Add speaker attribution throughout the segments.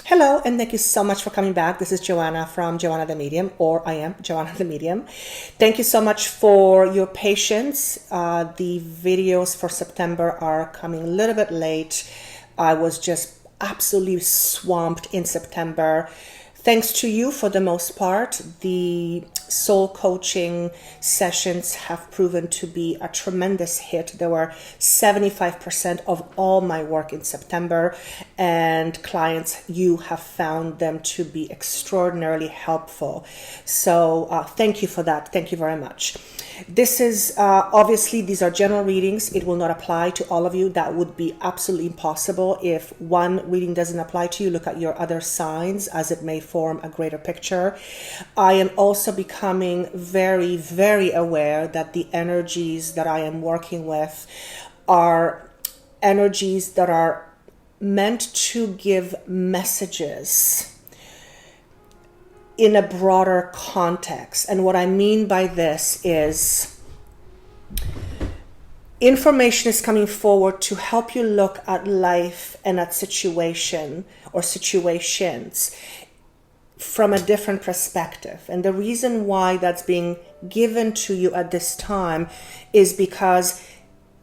Speaker 1: Hello, and thank you so much for coming back. This is Joanna from Joanna the Medium, or I am Joanna the Medium. Thank you so much for your patience. The videos for September are coming a little bit late. I was just absolutely swamped in September. Thanks to you for the most part. The soul coaching sessions have proven to be a tremendous hit. There were 75% of all my work in September, and clients, you have found them to be extraordinarily helpful. So thank you for that. Thank you very much. This is obviously, these are general readings. It will not apply to all of you. That would be absolutely impossible. If one reading doesn't apply to you, look at your other signs as it may form a greater picture. I am also becoming very, very aware that the energies that I am working with are energies that are meant to give messages in a broader context. And what I mean by this is information is coming forward to help you look at life and at situation or situations from a different perspective. And the reason why that's being given to you at this time is because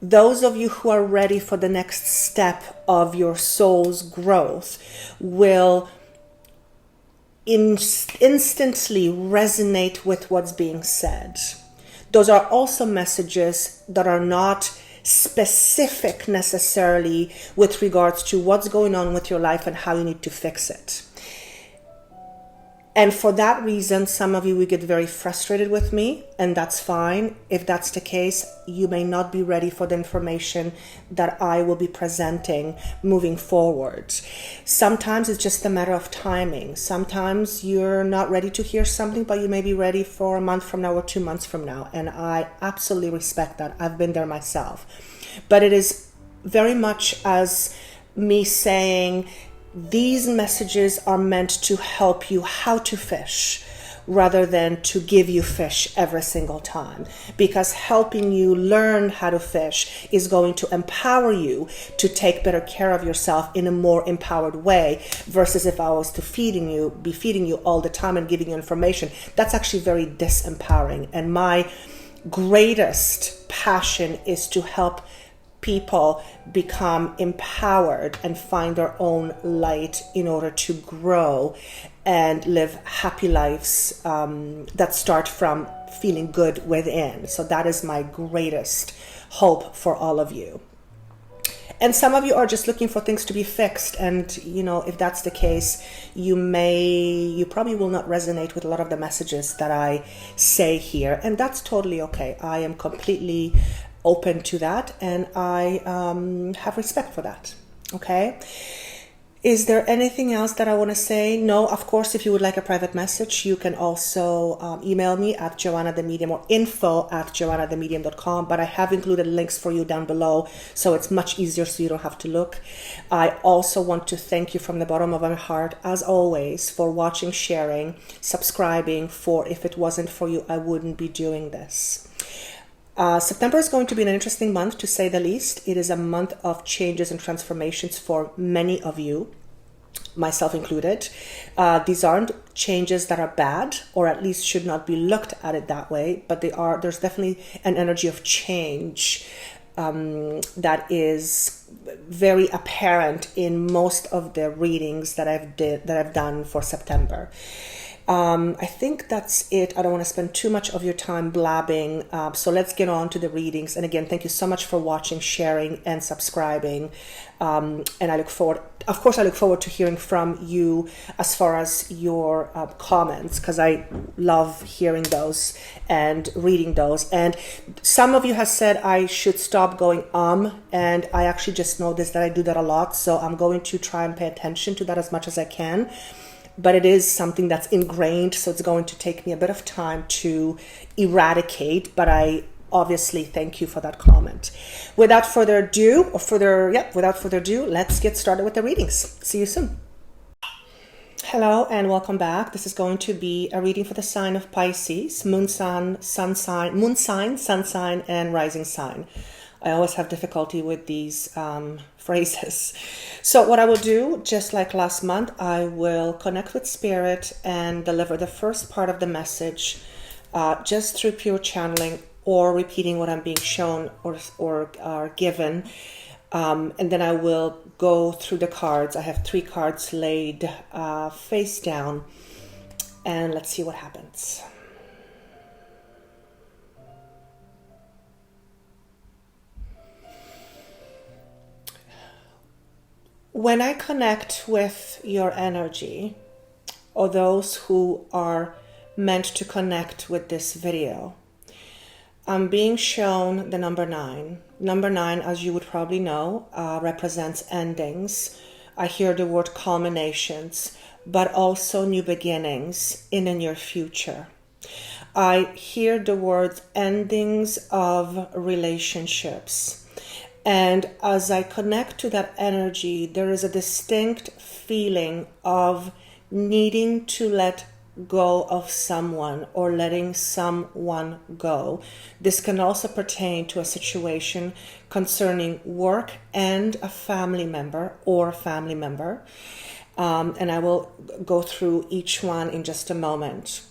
Speaker 1: those of you who are ready for the next step of your soul's growth will instantly resonate with what's being said. Those are also messages that are not specific necessarily with regards to what's going on with your life and how you need to fix it. And for that reason, some of you will get very frustrated with me, and that's fine. If that's the case, you may not be ready for the information that I will be presenting moving forward. Sometimes it's just a matter of timing. Sometimes you're not ready to hear something, but you may be ready for a month from now or 2 months from now. And I absolutely respect that. I've been there myself. But it is very much as me saying, these messages are meant to help you how to fish rather than to give you fish every single time, because helping you learn how to fish is going to empower you to take better care of yourself in a more empowered way, versus if I was to be feeding you all the time and giving you information. That's actually very disempowering. And my greatest passion is to help people become empowered and find their own light in order to grow and live happy lives that start from feeling good within. So that is my greatest hope for all of you. And some of you are just looking for things to be fixed. And, if that's the case, you probably will not resonate with a lot of the messages that I say here. And that's totally okay. I am completely open to that, and I have respect for that. Okay. Is there anything else that I want to say? No, of course, if you would like a private message, you can also email me at joannahthemedium or info@joannahthemedium.com, but I have included links for you down below, so it's much easier so you don't have to look. I also want to thank you from the bottom of my heart, as always, for watching, sharing, subscribing, for if it wasn't for you, I wouldn't be doing this. September is going to be an interesting month, to say the least. It is a month of changes and transformations for many of you, myself included. These aren't changes that are bad, or at least should not be looked at it that way, but there's definitely an energy of change that is very apparent in most of the readings that I've done for September. I think that's it. I don't want to spend too much of your time blabbing. So let's get on to the readings. And again, thank you so much for watching, sharing, and subscribing. And I look forward to hearing from you as far as your comments, because I love hearing those and reading those. And some of you have said I should stop going and I actually just noticed that I do that a lot. So I'm going to try and pay attention to that as much as I can. But it is something that's ingrained, so it's going to take me a bit of time to eradicate, but I obviously thank you for that comment. Without further ado, let's get started with the readings. See you soon. Hello and welcome back. This is going to be a reading for the sign of Pisces, moon sign, sun sign, and rising sign. I always have difficulty with these phrases. So what I will do, just like last month, I will connect with Spirit and deliver the first part of the message just through pure channeling or repeating what I'm being shown or given. And then I will go through the cards. I have 3 cards laid face down. And let's see what happens. When I connect with your energy, or those who are meant to connect with this video, I'm being shown the number 9. Number 9, as you would probably know, represents endings. I hear the word culminations, but also new beginnings in the near future. I hear the words endings of relationships. And as I connect to that energy, there is a distinct feeling of needing to let go of someone or letting someone go. This can also pertain to a situation concerning work and a family member or family member. And I will go through each one in just a moment.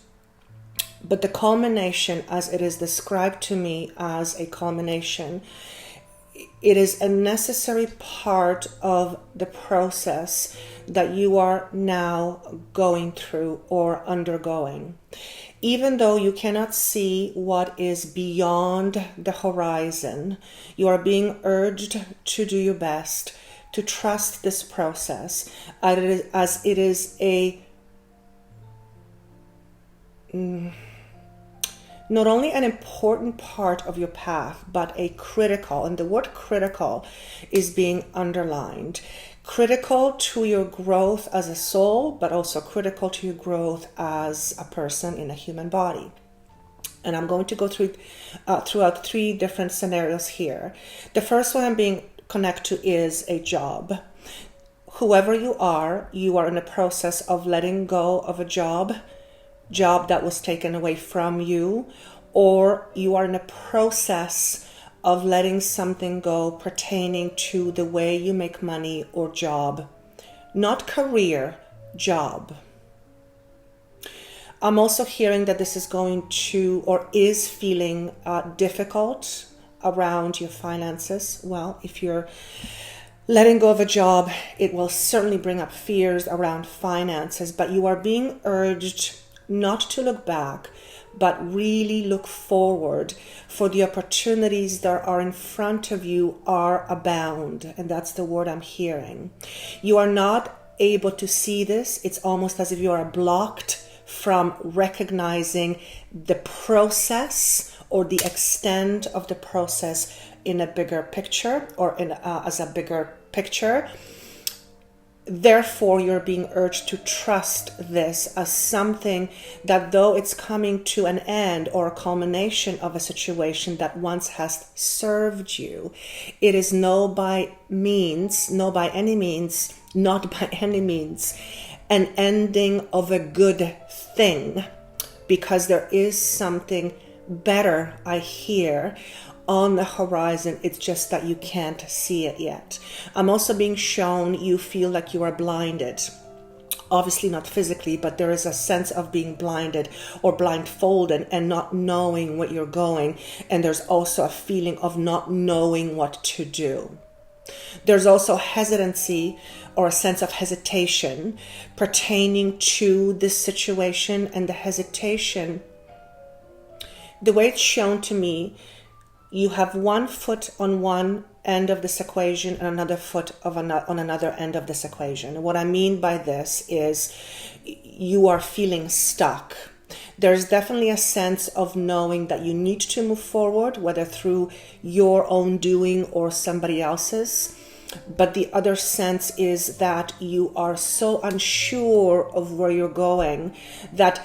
Speaker 1: But the culmination, as it is described to me as a culmination, it is a necessary part of the process that you are now going through or undergoing. Even though you cannot see what is beyond the horizon, you are being urged to do your best, to trust this process, as it is a not only an important part of your path, but a critical, and the word critical is being underlined. Critical to your growth as a soul, but also critical to your growth as a person in a human body. And I'm going to go throughout 3 different scenarios here. The first one I'm being connected to is a job. Whoever you are in the process of letting go of a job that was taken away from you, or you are in a process of letting something go pertaining to the way you make money or job. Not career, job. I'm also hearing that this is going to or is feeling difficult around your finances. Well, if you're letting go of a job, it will certainly bring up fears around finances, but you are being urged not to look back, but really look forward, for the opportunities that are in front of you are abound. And that's the word I'm hearing. You are not able to see this. It's almost as if you are blocked from recognizing the process or the extent of the process in a bigger picture or as a bigger picture. Therefore, you're being urged to trust this as something that, though it's coming to an end or a culmination of a situation that once has served you, it is not by any means an ending of a good thing, because there is something better, I hear, on the horizon. It's just that you can't see it yet. I'm also being shown you feel like you are blinded. Obviously not physically, but there is a sense of being blinded or blindfolded and not knowing what you're going. And there's also a feeling of not knowing what to do. There's also hesitancy or a sense of hesitation pertaining to this situation. And the hesitation, the way it's shown to me, you have one foot on one end of this equation and another foot on another end of this equation. And what I mean by this is you are feeling stuck. There's definitely a sense of knowing that you need to move forward, whether through your own doing or somebody else's. But the other sense is that you are so unsure of where you're going that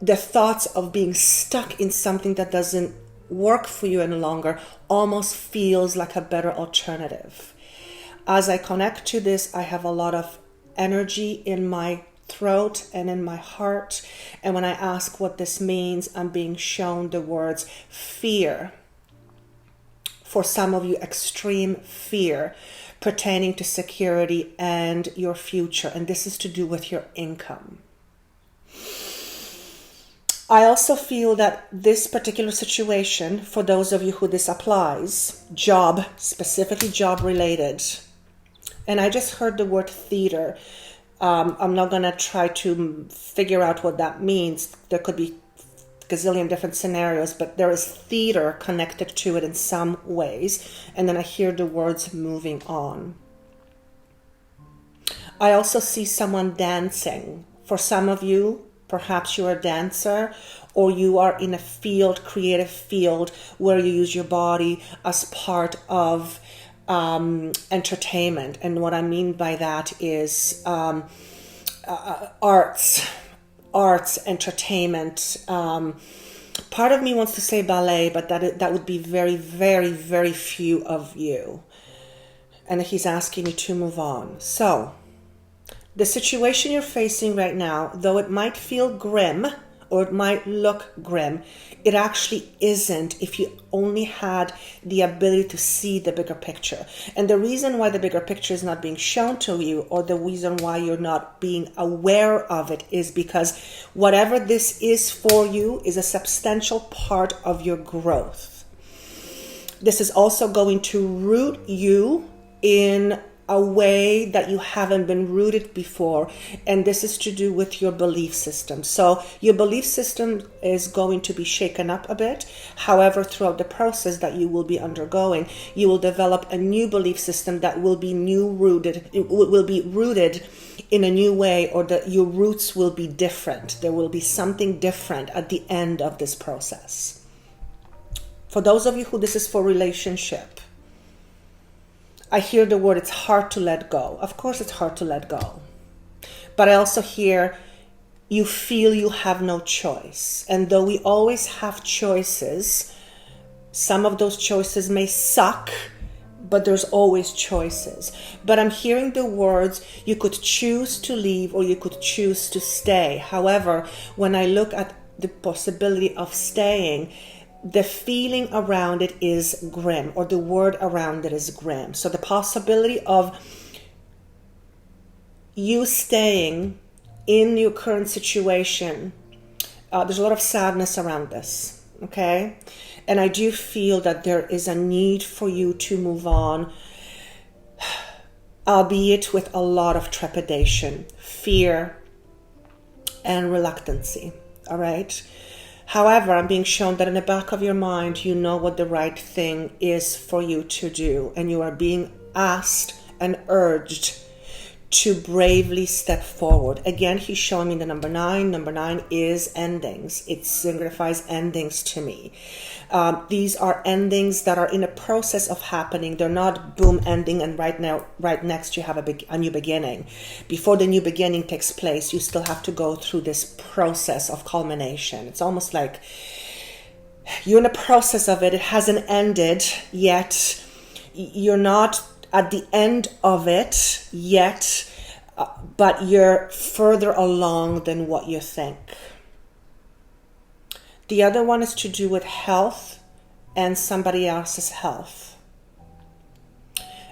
Speaker 1: the thoughts of being stuck in something that doesn't work for you any longer almost feels like a better alternative. As I connect to this, I have a lot of energy in my throat and in my heart. And when I ask what this means, I'm being shown the words fear, for some of you, extreme fear pertaining to security and your future. And this is to do with your income. I also feel that this particular situation, for those of you who this applies, job, specifically job related, and I just heard the word theater. I'm not going to try to figure out what that means. There could be a gazillion different scenarios, but there is theater connected to it in some ways. And then I hear the words moving on. I also see someone dancing. For some of you, perhaps you're a dancer, or you are in a field, creative field, where you use your body as part of entertainment. And what I mean by that is arts, entertainment. Part of me wants to say ballet, but that would be very, very, very few of you. And he's asking me to move on. So the situation you're facing right now, though it might feel grim or it might look grim, it actually isn't if you only had the ability to see the bigger picture. And the reason why the bigger picture is not being shown to you, or the reason why you're not being aware of it, is because whatever this is for you is a substantial part of your growth. This is also going to root you in a way that you haven't been rooted before, and this is to do with your belief system. So your belief system is going to be shaken up a bit. However, throughout the process that you will be undergoing, you will develop a new belief system that will be it will be rooted in a new way, or that your roots will be different. There will be something different at the end of this process. For those of you who this is for relationship, I hear the word, it's hard to let go. Of course it's hard to let go. But I also hear you feel you have no choice. And though we always have choices, some of those choices may suck, but there's always choices. But I'm hearing the words, you could choose to leave or you could choose to stay. However, when I look at the possibility of staying, the feeling around it is grim, or the word around it is grim. So the possibility of you staying in your current situation, there's a lot of sadness around this, okay? And I do feel that there is a need for you to move on, albeit with a lot of trepidation, fear, and reluctancy, all right? However, I'm being shown that in the back of your mind, you know what the right thing is for you to do. And you are being asked and urged to bravely step forward. Again, he's showing me the number 9. Number 9 is endings. It signifies endings to me. These are endings that are in a process of happening. They're not boom ending and right next you have a new beginning. Before the new beginning takes place, you still have to go through this process of culmination. It's almost like you're in a process of it. It hasn't ended yet. You're not at the end of it yet, but you're further along than what you think. The other one is to do with health and somebody else's health.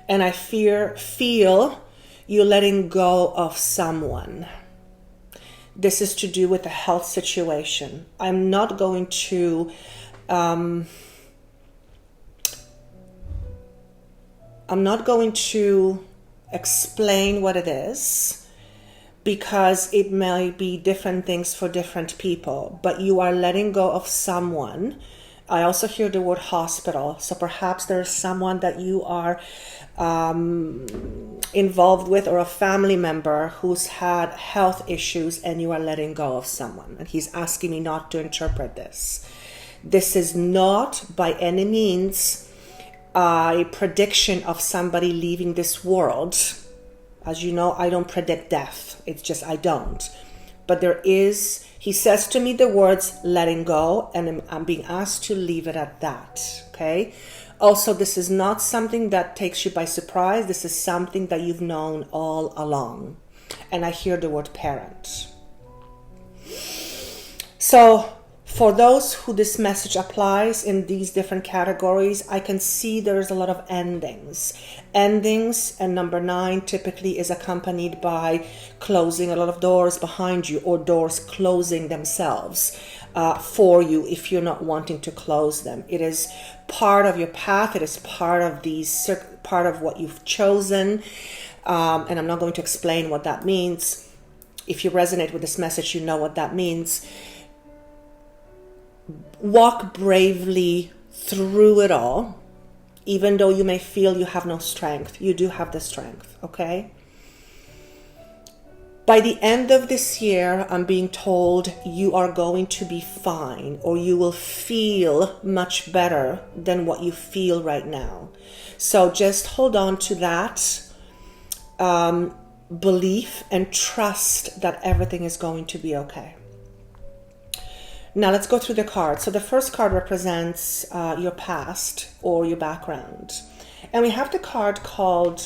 Speaker 1: And I feel you letting go of someone. This is to do with a health situation. I'm not going to explain what it is, because it may be different things for different people, but you are letting go of someone. I also hear the word hospital, so perhaps there's someone that you are involved with, or a family member who's had health issues, and you are letting go of someone. And he's asking me not to interpret this. This is not by any means a prediction of somebody leaving this world. As you know, I don't predict death. It's just I don't. But he says to me the words letting go, and I'm being asked to leave it at that, okay? Also, this is not something that takes you by surprise. This is something that you've known all along. And I hear the word parent. So For those who this message applies in these different categories, I can see there's a lot of endings. Endings, and number 9 typically is accompanied by closing a lot of doors behind you, or doors closing themselves for you if you're not wanting to close them. It is part of your path. It is part of what you've chosen. And I'm not going to explain what that means. If you resonate with this message, you know what that means. Walk bravely through it all. Even though you may feel you have no strength, you do have the strength, okay? By the end of this year, I'm being told you are going to be fine, or you will feel much better than what you feel right now. So just hold on to that belief and trust that everything is going to be okay. Now let's go through the cards. So the first card represents your past or your background. And we have the card called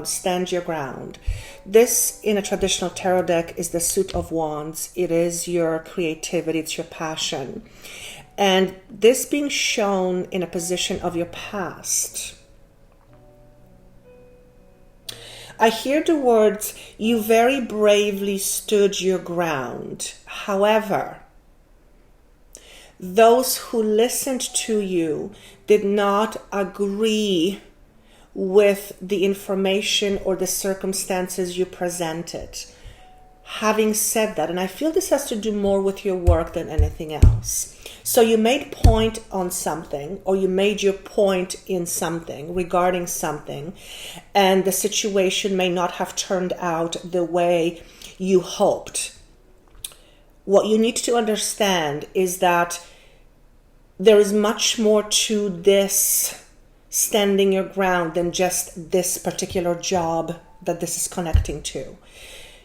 Speaker 1: Stand Your Ground. This, in a traditional tarot deck, is the Suit of Wands. It is your creativity, it's your passion. And this being shown in a position of your past. I hear the words, you very bravely stood your ground. However, those who listened to you did not agree with the information or the circumstances you presented. Having said that, and I feel this has to do more with your work than anything else. So you made point on something, or you made your point in something regarding something, and the situation may not have turned out the way you hoped. What you need to understand is that there is much more to this standing your ground than just this particular job that this is connecting to.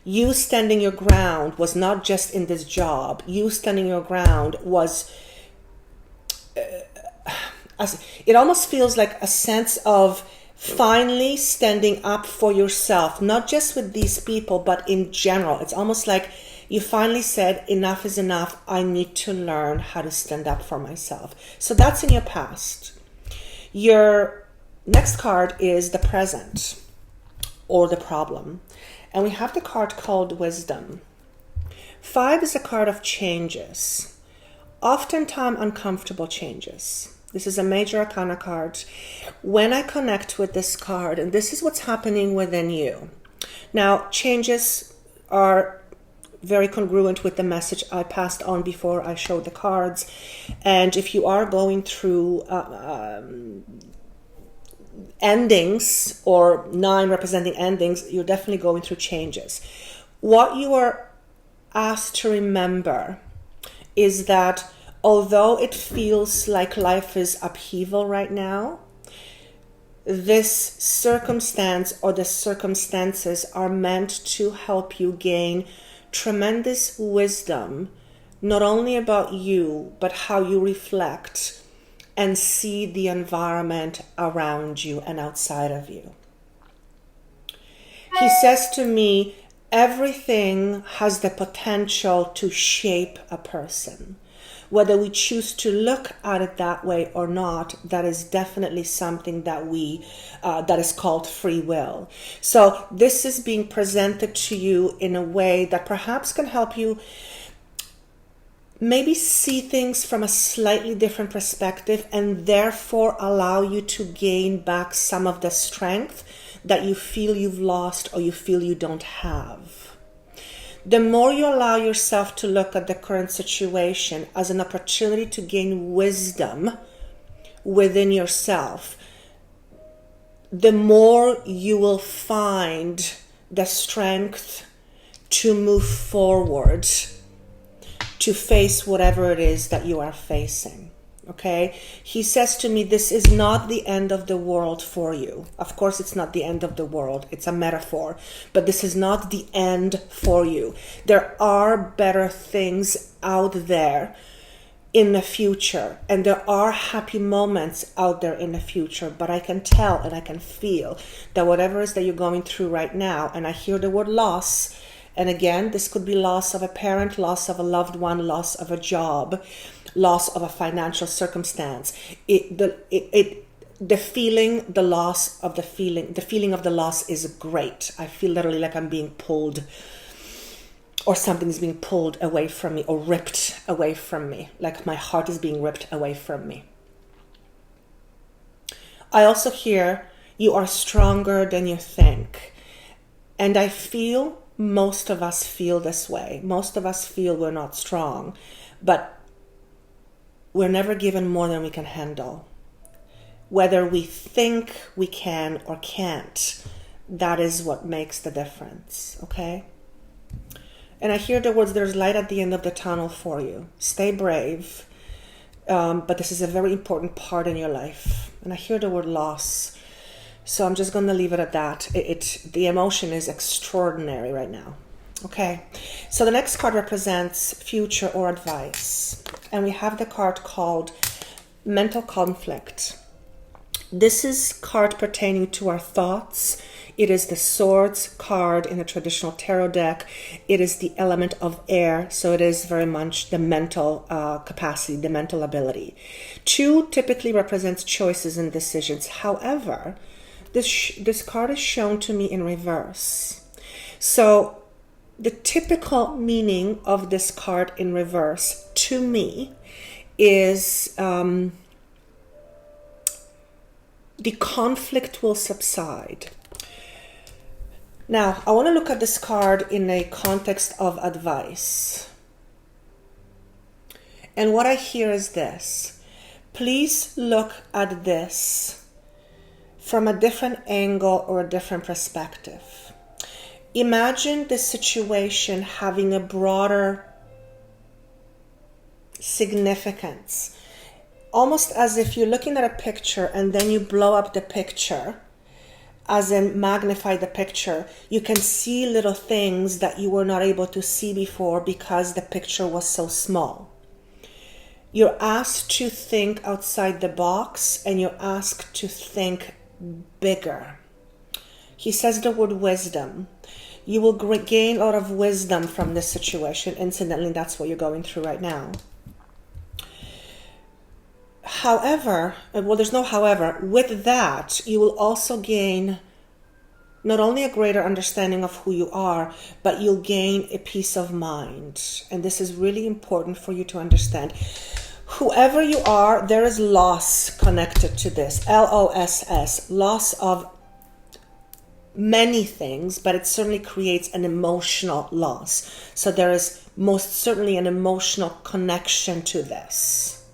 Speaker 1: You standing your ground was not just in this job. You standing your ground was, it almost feels like a sense of finally standing up for yourself, not just with these people, but in general. It's almost like you finally said, enough is enough. I need to learn how to stand up for myself. So that's in your past. Your next card is the present, or the problem. And we have the card called Wisdom. 5 is a card of changes, oftentimes uncomfortable changes. This is a major arcana card. When I connect with this card, and this is what's happening within you. Now, changes are very congruent with the message I passed on before I showed the cards. And if you are going through endings, or 9 representing endings, you're definitely going through changes. What you are asked to remember is that although it feels like life is upheaval right now, this circumstance or the circumstances are meant to help you gain tremendous wisdom, not only about you, but how you reflect and see the environment around you and outside of you. He says to me, everything has the potential to shape a person. Whether we choose to look at it that way or not, that is definitely something that that is called free will. So this is being presented to you in a way that perhaps can help you maybe see things from a slightly different perspective, and therefore allow you to gain back some of the strength that you feel you've lost or you feel you don't have. The more you allow yourself to look at the current situation as an opportunity to gain wisdom within yourself, the more you will find the strength to move forward, to face whatever it is that you are facing. Okay? He says to me, this is not the end of the world for you. Of course, it's not the end of the world. It's a metaphor. But this is not the end for you. There are better things out there in the future. And there are happy moments out there in the future. But I can tell and I can feel that whatever it is that you're going through right now, and I hear the word loss, and again, this could be loss of a parent, loss of a loved one, loss of a job. loss of a financial circumstance. The feeling of the loss is great. I feel literally like I'm being pulled, or something's being pulled away from me, or ripped away from me, like my heart is being ripped away from me. I also hear you are stronger than you think. And I feel most of us feel this way. Most of us feel we're not strong, but we're never given more than we can handle. Whether we think we can or can't, that is what makes the difference, okay? And I hear the words, there's light at the end of the tunnel for you. Stay brave, but this is a very important part in your life. And I hear the word loss. So I'm just going to leave it at that. The emotion is extraordinary right now. Okay, so the next card represents future or advice. And we have the card called Mental Conflict. This is card pertaining to our thoughts. It is the Swords card in a traditional tarot deck. It is the element of air, so it is very much the mental capacity, the mental ability. 2 typically represents choices and decisions. However, this card is shown to me in reverse. So the typical meaning of this card in reverse to me is the conflict will subside. Now, I want to look at this card in a context of advice. And what I hear is this. Please look at this from a different angle or a different perspective. Imagine the situation having a broader significance. Almost as if you're looking at a picture and then you blow up the picture, as in magnify the picture. You can see little things that you were not able to see before because the picture was so small. You're asked to think outside the box and you're asked to think bigger. He says the word wisdom. You will gain a lot of wisdom from this situation. Incidentally, that's what you're going through right now. However, well, there's no however, with that, you will also gain not only a greater understanding of who you are, but you'll gain a peace of mind. And this is really important for you to understand. Whoever you are, there is loss connected to this. L-O-S-S, loss of many things, but it certainly creates an emotional loss. So there is most certainly an emotional connection to this.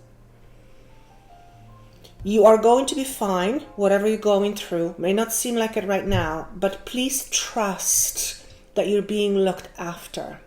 Speaker 1: You are going to be fine, whatever you're going through. May not seem like it right now, but please trust that you're being looked after.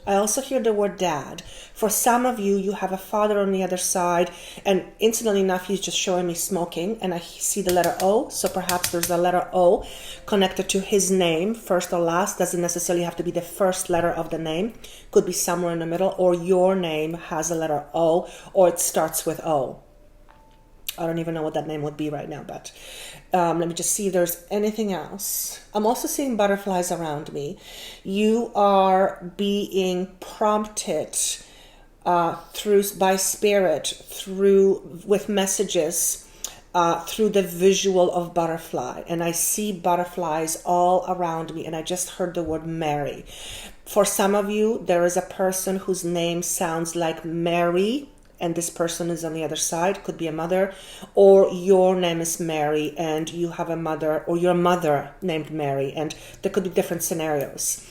Speaker 1: I also hear the word dad. For some of you, you have a father on the other side, and incidentally enough, he's just showing me smoking, and I see the letter O, so perhaps there's a letter O connected to his name, first or last. Doesn't necessarily have to be the first letter of the name. Could be somewhere in the middle, or your name has a letter O, or it starts with O. I don't even know what that name would be right now, but let me just see if there's anything else. I'm also seeing butterflies around me. You are being prompted by spirit, with messages, through the visual of butterfly. And I see butterflies all around me, and I just heard the word Mary. For some of you, there is a person whose name sounds like Mary, and this person is on the other side, could be a mother, or your name is Mary and you have a mother, or your mother named Mary, and there could be different scenarios.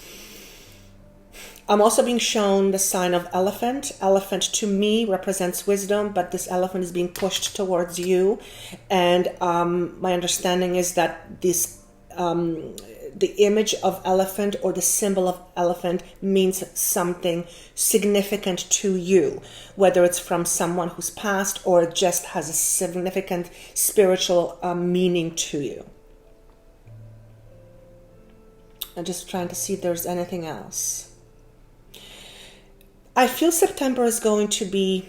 Speaker 1: I'm also being shown the sign of elephant. Elephant to me represents wisdom, but this elephant is being pushed towards you, and my understanding is that this the image of elephant or the symbol of elephant means something significant to you, whether it's from someone who's passed or it just has a significant spiritual meaning to you. I'm just trying to see if there's anything else. I feel September is going to be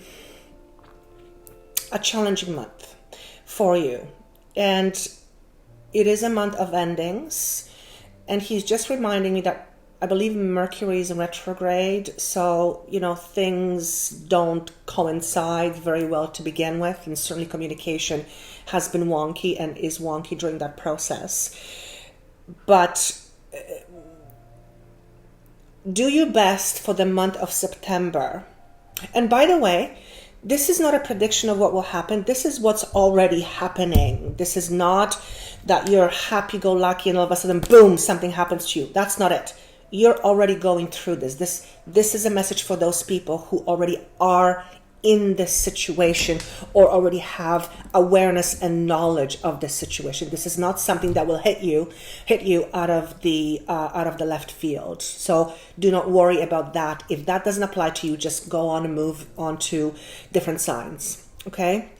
Speaker 1: a challenging month for you, and it is a month of endings. And he's just reminding me that I believe Mercury is in retrograde, so, things don't coincide very well to begin with, and certainly communication has been wonky and is wonky during that process. But do your best for the month of September. And by the way, this is not a prediction of what will happen. This is what's already happening. This is not that you're happy-go-lucky and all of a sudden, boom, something happens to you. That's not it. You're already going through this. This is a message for those people who already are in this situation or already have awareness and knowledge of this situation. This is not something that will hit you out of the left field. So do not worry about that. If that doesn't apply to you, just go on and move on to different signs. Okay?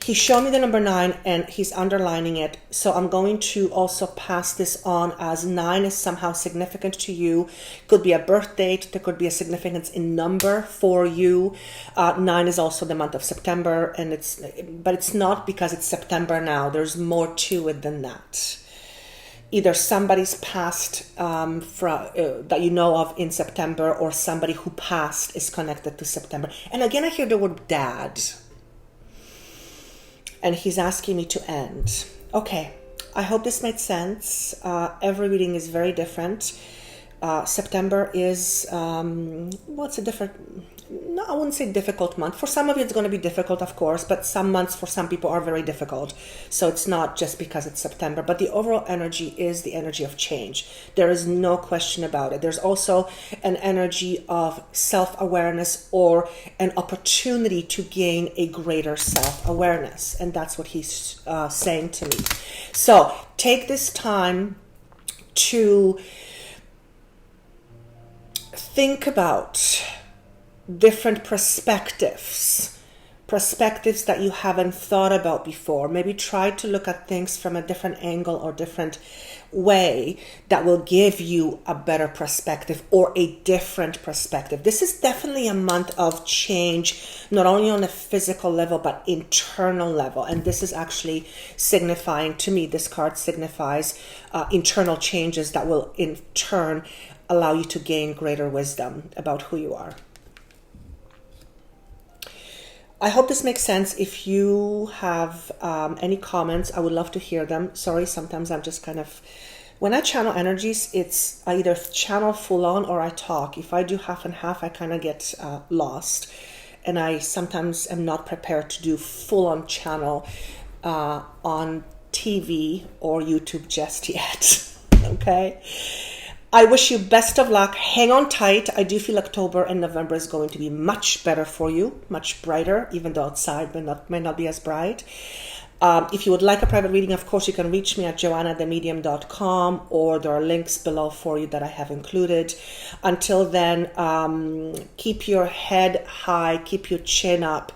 Speaker 1: He showed me the number 9 and he's underlining it. So I'm going to also pass this on as 9 is somehow significant to you. Could be a birth date. There could be a significance in number for you. 9 is also the month of September, but it's not because it's September now. There's more to it than that. Either somebody's passed that you know of in September, or somebody who passed is connected to September. And again, I hear the word dad. And he's asking me to end. Okay, I hope this made sense. Every reading is very different. September is, it's a different, no, I wouldn't say difficult month. For some of you, it's going to be difficult, of course, but some months for some people are very difficult. So it's not just because it's September, but the overall energy is the energy of change. There is no question about it. There's also an energy of self-awareness or an opportunity to gain a greater self-awareness. And that's what he's saying to me. So take this time to think about different perspectives that you haven't thought about before. Maybe try to look at things from a different angle or different way that will give you a better perspective or a different perspective. This is definitely a month of change, not only on a physical level, but internal level. And this is actually signifying, to me, this card signifies internal changes that will in turn allow you to gain greater wisdom about who you are. I hope this makes sense. If you have any comments, I would love to hear them. Sorry, sometimes I'm just kind of, when I channel energies, I either channel full on or I talk. If I do half and half, I kind of get lost. And I sometimes am not prepared to do full on channel on TV or YouTube just yet. Okay? I wish you best of luck. Hang on tight. I do feel October and November is going to be much better for you, much brighter, even though outside may not be as bright. If you would like a private reading, of course, you can reach me at joannathemedium.com, or there are links below for you that I have included. Until then, keep your head high, keep your chin up,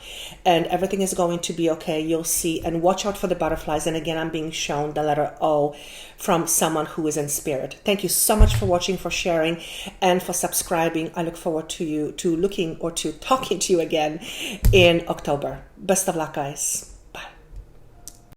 Speaker 1: and everything is going to be okay. You'll see. And watch out for the butterflies. And again, I'm being shown the letter O from someone who is in spirit. Thank you so much for watching, for sharing, and for subscribing. I look forward to talking to you again in October. Best of luck, guys.